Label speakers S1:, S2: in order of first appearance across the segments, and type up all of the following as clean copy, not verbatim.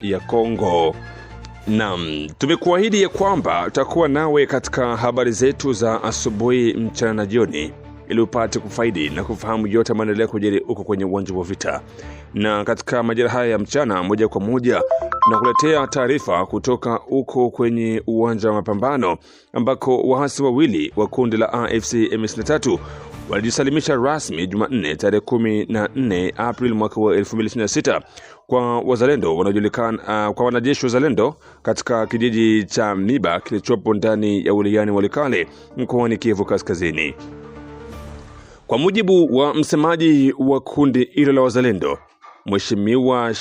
S1: ya Kongo. Tumekuahidi ya kwamba tutakuwa nawe katika habari zetu za asubuhi, mchana na jioni ili upate kufaidi na kufahamu yote yanayoendelea kujiri huko kwenye uwanja wa vita. Na katika majira haya ya mchana, moja kwa moja tunakuletea taarifa kutoka huko kwenye uwanja wa mapambano ambako waasi wawili wa kundi la AFC M23 walijisalimisha rasmi Jumanne tarehe 14 Aprili mwaka wa 2026 kwa wazalendo wanaojulikana kwa wanajeshi wazalendo katika kijiji cha Miba kilichopo ndani ya wilayani Walikale mkoani Kivu Kaskazini. Kwa mujibu wa msemaji wa kundi hilo la wazalendo, Mheshimiwa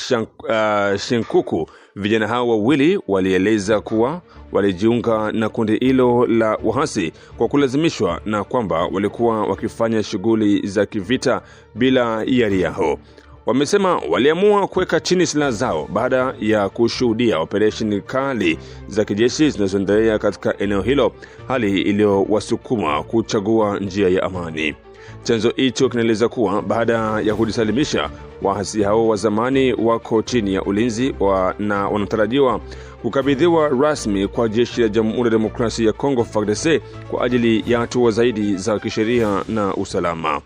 S1: Shenkuku, vijana hao wawili walieleza kuwa walijiunga na kundi hilo la waasi kwa kulazimishwa na kwamba walikuwa wakifanya shughuli za kivita bila hiari yao. Wamesema waliamua kuweka chini silaha zao baada ya kushuhudia operesheni kali za kijeshi zinazoendelea katika eneo hilo, hali iliyowasukuma kuchagua njia ya amani. Chanzo hicho kinaeleza kuwa baada ya kujisalimisha, waasi hao wa zamani wako chini ya ulinzi na wanatarajiwa kukabidhiwa rasmi kwa jeshi la Jamhuri ya Demokrasia ya Kongo FARDC kwa ajili ya hatua zaidi za kisheria na usalama.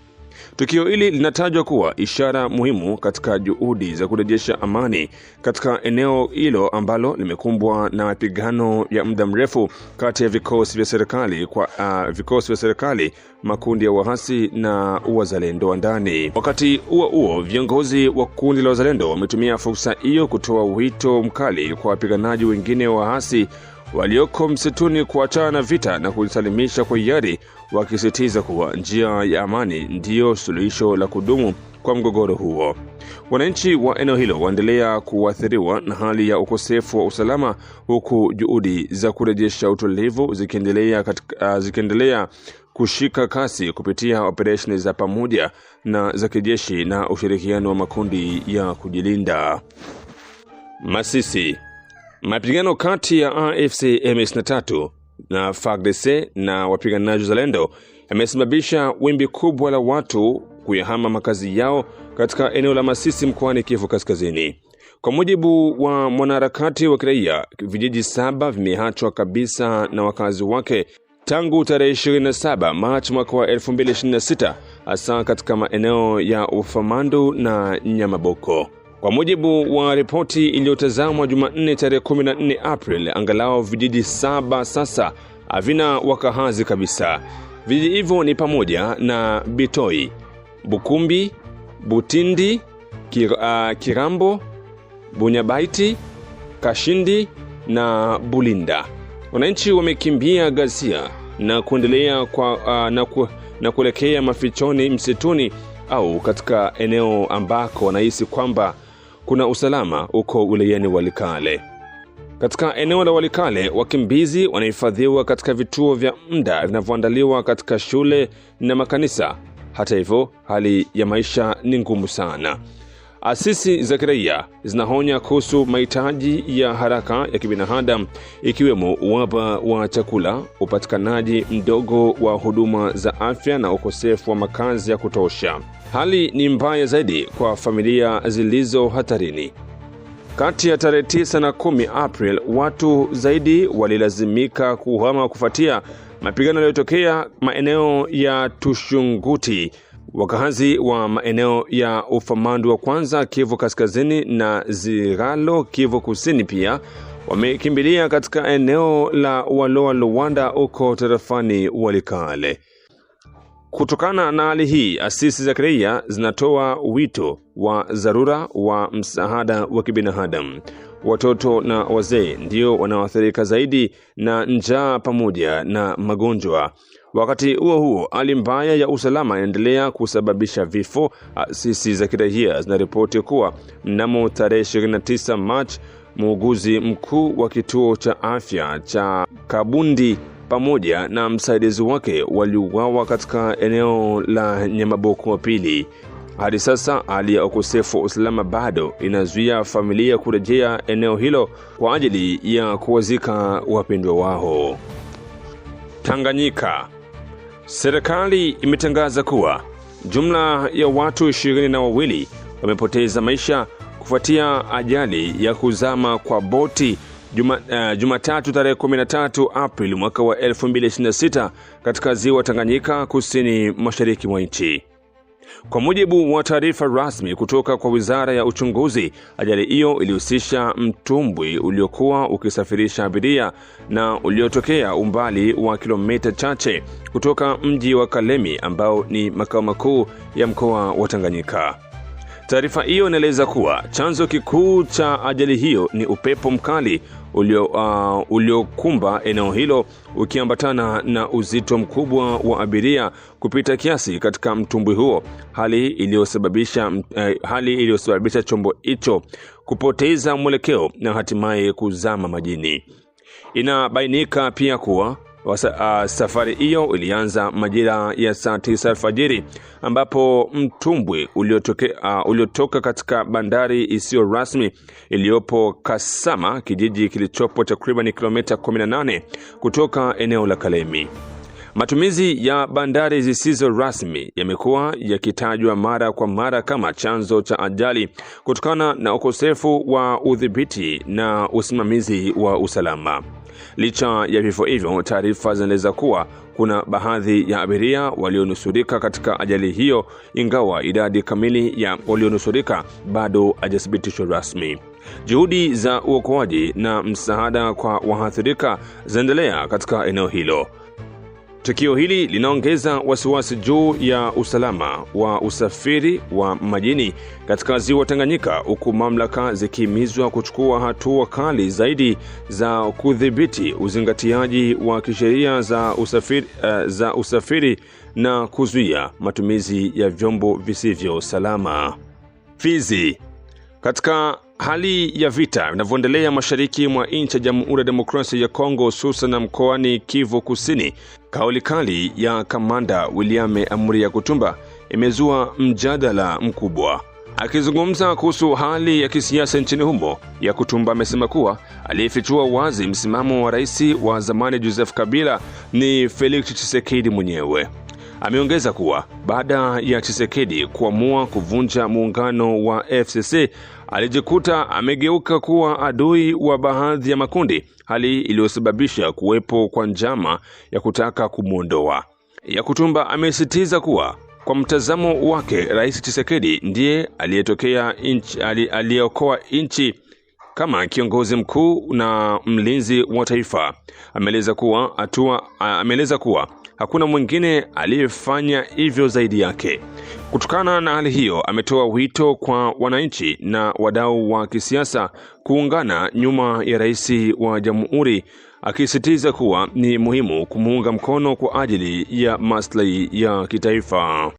S1: Tukio hili linatajwa kuwa ishara muhimu katika juhudi za kurejesha amani katika eneo hilo ambalo limekumbwa na mapigano ya muda mrefu kati ya vikosi vya serikali, makundi ya waasi na wazalendo wa ndani. Wakati huo viongozi wa kundi la wazalendo wametumia fursa hiyo kutoa wito mkali kwa wapiganaji wengine wa waasi walioko msituni kuachana na vita na kujisalimisha kwa hiari, wakisisitiza kuwa njia ya amani ndiyo suluhisho la kudumu kwa mgogoro huo. Wananchi wa eneo hilo waendelea kuathiriwa na hali ya ukosefu wa usalama, huku juhudi za kurejesha utulivu zikiendelea kushika kasi kupitia operesheni za pamoja na za kijeshi na ushirikiano wa makundi ya kujilinda. Masisi. Mapigano kati ya AFC M23 na FARDC na wapiganaji wazalendo yamesababisha wimbi kubwa la watu kuyahama makazi yao katika eneo la Masisi mkoani Kivu Kaskazini. Kwa mujibu wa mwanaharakati wa kiraia, vijiji 7 vimeachwa kabisa na wakazi wake tangu tarehe 27 Machi mwaka wa 2026, hasa katika maeneo ya Ufamandu na Nyamaboko. Kwa mujibu wa ripoti iliyotazamwa Jumanne tarehe 14 Aprili, angalau vijiji 7 sasa havina wakahazi kabisa. Vijiji hivyo ni pamoja na Bitoi, Bukumbi, Butindi, Kirambo, Bunyabaiti, Kashindi na Bulinda. Wananchi wamekimbia ghasia na kuendelea na kuelekea mafichoni msituni au katika eneo ambako wanahisi kwamba kuna usalama huko wilayani Walikale. Katika eneo la Walikale, wakimbizi wanahifadhiwa katika vituo vya muda vinavyoandaliwa katika shule na makanisa. Hata hivyo, hali ya maisha ni ngumu sana. Asasi za kiraia zinaonya kuhusu mahitaji ya haraka ya kibinadamu, ikiwemo uhaba wa chakula, upatikanaji mdogo wa huduma za afya na ukosefu wa makazi ya kutosha. Hali ni mbaya zaidi kwa familia zilizo hatarini. Kati ya tarehe 9 na 10 April, watu zaidi walilazimika kuhama kufuatia mapigano yaliyotokea maeneo ya Tushunguti. Wakazi wa maeneo ya Ufamandu wa kwanza Kivu Kaskazini na Ziralo Kivu Kusini pia wamekimbilia katika eneo la Waloa Luanda huko tarafani Walikale. Kutokana na hali hii, asasi za kiraia zinatoa wito wa dharura wa msaada wa kibinadamu. Watoto na wazee ndio wanaoathirika zaidi na njaa pamoja na magonjwa. Wakati huo hali mbaya ya usalama inaendelea kusababisha vifo. Asasi za kiraia zinaripoti kuwa mnamo tarehe 29 Machi, muuguzi mkuu wa kituo cha afya cha Kabundi pamoja na msaidizi wake waliuawa katika eneo la Nyamaboko wa pili. Hadi sasa hali ya ukosefu wa usalama bado inazuia familia kurejea eneo hilo kwa ajili ya kuwazika wapendwa wao. Tanganyika. Serikali imetangaza kuwa jumla ya watu 22 wamepoteza maisha kufuatia ajali ya kuzama kwa boti Jumatatu tarehe 13 Aprili mwaka wa 2026 katika ziwa Tanganyika kusini mashariki mwa nchi. Kwa mujibu wa taarifa rasmi kutoka kwa Wizara ya Uchunguzi, ajali hiyo ilihusisha mtumbwi uliokuwa ukisafirisha abiria na uliotokea umbali wa kilomita chache kutoka mji wa Kalemi ambao ni makao makuu ya mkoa wa Tanganyika. Taarifa hiyo inaeleza kuwa chanzo kikuu cha ajali hiyo ni upepo mkali uliokumba eneo hilo ukiambatana na uzito mkubwa wa abiria kupita kiasi katika mtumbwi huo, hali iliyosababisha chombo hicho kupoteza mwelekeo na hatimaye kuzama majini. Inabainika pia kuwa safari hiyo ilianza majira ya saa 9 alfajiri ambapo mtumbwi uliotoka katika bandari isiyo rasmi iliyopo Kasama, kijiji kilichopo takriban kilomita 18 kutoka eneo la Kalemi. Matumizi ya bandari zisizo rasmi yamekuwa yakitajwa mara kwa mara kama chanzo cha ajali kutokana na ukosefu wa udhibiti na usimamizi wa usalama. Licha ya vifo hivyo, taarifa zinaeleza kuwa kuna baadhi ya abiria walionusurika katika ajali hiyo, ingawa idadi kamili ya walionusurika bado haijathibitishwa rasmi. Juhudi za uokoaji na msaada kwa waathirika zinaendelea katika eneo hilo. Tukio hili linaongeza wasiwasi juu ya usalama wa usafiri wa majini katika ziwa Tanganyika, huku mamlaka zikihimizwa kuchukua hatua kali zaidi za kudhibiti uzingatiaji wa kisheria za usafiri na kuzuia matumizi ya vyombo visivyo salama. Fizi. Katika hali ya vita vinavyoendelea mashariki mwa nchi ya Jamhuri ya Demokrasia ya Kongo, hususan mkoani Kivu Kusini, kauli kali ya Kamanda William Amuri Yakutumba imezua mjadala mkubwa. Akizungumza kuhusu hali ya kisiasa nchini humo, Yakutumba amesema kuwa aliyefichua wazi msimamo wa rais wa zamani Joseph Kabila ni Felix Tshisekedi mwenyewe. Ameongeza kuwa baada ya Tshisekedi kuamua kuvunja muungano wa FCC, alijikuta amegeuka kuwa adui wa baadhi ya makundi, hali iliyosababisha kuwepo kwa njama ya kutaka kumuondoa. Yakutumba amesisitiza kuwa kwa mtazamo wake Rais Tshisekedi ndiye aliyeokoa nchi kama kiongozi mkuu na mlinzi wa taifa. Ameeleza kuwa hakuna mwingine aliyefanya hivyo zaidi yake. Kutokana na hali hiyo, ametoa wito kwa wananchi na wadau wa kisiasa kuungana nyuma ya rais wa jamhuri, akisisitiza kuwa ni muhimu kumuunga mkono kwa ajili ya maslahi ya kitaifa.